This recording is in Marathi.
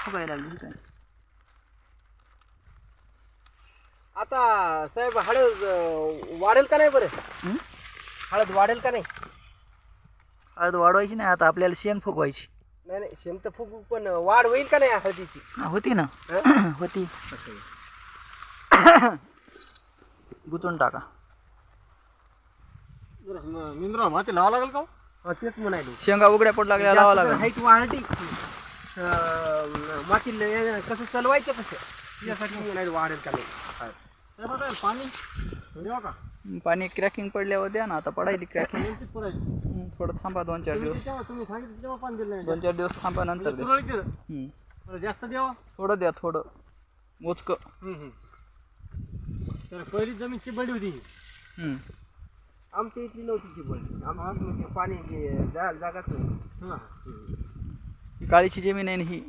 फुगायला लागली काय. आता साहेब हळद वाढेल का नाही बरं? हळद वाढेल का नाही? हळद वाढवायची नाही आता, आपल्याला शेंग फुगवायची. नाही नाही, शेंग तर फुगू, पण वाढ होईल का नाही हळदीची? होती ना. होती. गुतून टाका. मिंद्रा माती लावा लागेल का? तेच म्हणायलो. शेंगा उघड्या पडू लागल्या, लावा लागेल. हाईट वाढली माती कसं चालवायचं कसं यासाठी म्हणायला वाढेल का नाही. पाणी देवा का? पाणी क्रॅकिंग पडल्यावर द्या ना. आता पडायली क्रॅकिंग. थोडं थांबा 2-4 दिवस. तुम्ही सांगितलं तेव्हा पाणी दिलं. 2-4 दिवस थांबा नंतर द्या. जास्त द्यावा. थोडं द्या, थोडं मोजकं. तर पहिली जमीन चिबडी होती. आमच्या इथली नव्हती चिबडी. आमची म्हणजे पाणी जागाच नाही. काळीची जमीन आहे ना ही.